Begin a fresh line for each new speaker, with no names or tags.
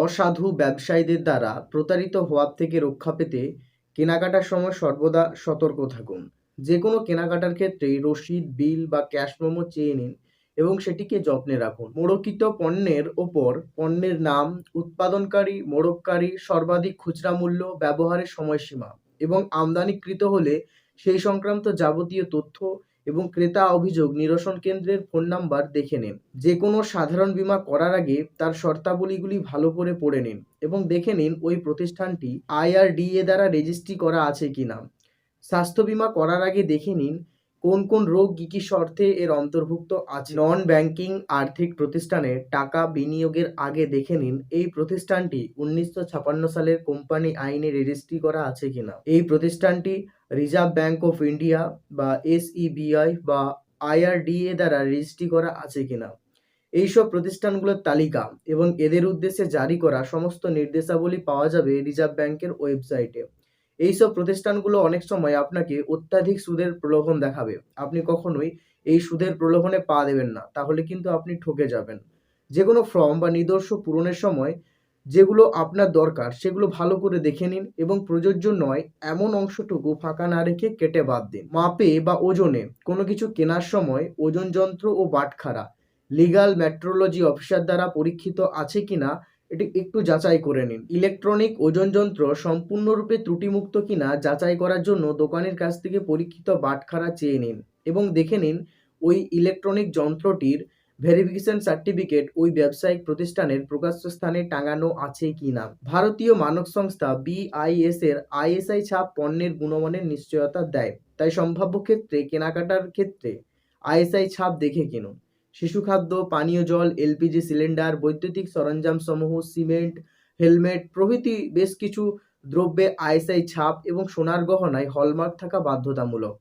অসাধু ব্যবসায়ীদের দ্বারা প্রতারিত হওয়ার থেকে রক্ষা পেতে কেনাকাটার সময় সর্বদা সতর্ক থাকুন। যে কোনো কেনাকাটার ক্ষেত্রেই রসিদ, বিল বা ক্যাশ মেমো চেয়ে নিন এবং সেটিকে যত্নে রাখুন। মোড়কিত পণ্যের ওপর পণ্যের নাম, উৎপাদনকারী, মোড়ককারী, সর্বাধিক খুচরা মূল্য, ব্যবহারের সময়সীমা এবং আমদানিকৃত হলে সেই সংক্রান্ত যাবতীয় তথ্য এবং ক্রেতা অভিযোগ নিরসন কেন্দ্রের ফোন নাম্বার দেখে নিন। যে কোনো সাধারণ বীমা করার আগে তার শর্তাবলীগুলি ভালো করে পড়ে নিন এবং দেখে নিন ওই প্রতিষ্ঠানটি IRDA দ্বারা রেজিস্ট্রি করা আছে কিনা। স্বাস্থ্য বীমা করার আগে দেখে নিন কোন কোন রোগ কী কী শর্তে এর অন্তর্ভুক্ত আছে। নন ব্যাংকিং আর্থিক প্রতিষ্ঠানে টাকা বিনিয়োগের আগে দেখে নিন এই প্রতিষ্ঠানটি 1956 সালের কোম্পানি আইনে রেজিস্ট্রি করা আছে কিনা। এই প্রতিষ্ঠানটি রিজার্ভ ব্যাঙ্ক অফ ইন্ডিয়া বা SEBI বা IRDA দ্বারা রেজিস্ট্রি করা আছে কিনা। এইসব প্রতিষ্ঠানগুলোর তালিকা এবং এদের উদ্দেশ্যে জারি করা সমস্ত নির্দেশাবলী পাওয়া যাবে রিজার্ভ ব্যাংকের ওয়েবসাইটে। এইসব প্রতিষ্ঠানগুলো অনেক সময় আপনাকে অত্যাধিক সুদের প্রলোভন দেখাবে। আপনি কখনোই এই সুদের প্রলোভনে পা দেবেন না, তাহলে কিন্তু আপনি ঠকে যাবেন। যে কোনো ফর্ম বা নিদর্শ পূরণের সময় যেগুলো আপনার দরকার সেগুলো ভালো করে দেখে নিন এবং প্রযোজ্য নয় এমন অংশটুকু ফাঁকা না রেখে কেটে বাদ দিন। মাপে বা ওজনে কোনো কিছু কেনার সময় ওজন যন্ত্র ও বাটখারা লিগ্যাল মেট্রোলজি অফিসার দ্বারা পরীক্ষিত আছে কিনা এটি একটু যাচাই করে নিন। ইলেকট্রনিক ওজন যন্ত্র সম্পূর্ণরূপে ত্রুটিমুক্ত কিনা যাচাই করার জন্য দোকানের কাছ থেকে পরীক্ষিত বাটখারা চেয়ে নিন এবং দেখে নিন ওই ইলেকট্রনিক যন্ত্রটির ভেরিফিকেশন সার্টিফিকেট ওই ব্যবসায়িক প্রতিষ্ঠানের প্রকাশ্য স্থানে টাঙানো আছে কিনা। ভারতীয় মানক সংস্থা BIS এর ISI ছাপ পণ্যের গুণমানের নিশ্চয়তা দেয়, তাই সম্ভাব্য ক্ষেত্রে কেনাকাটার ক্ষেত্রে ISI ছাপ দেখে কিনুন। শিশু খাদ্য, পানীয় জল, LPG সিলিন্ডার, বৈদ্যুতিক সরঞ্জাম সমূহ, সিমেন্ট, হেলমেট প্রভৃতি বেশ কিছু দ্রব্যে ISI ছাপ এবং সোনার গহনায় হলমার্ক থাকা বাধ্যতামূলক।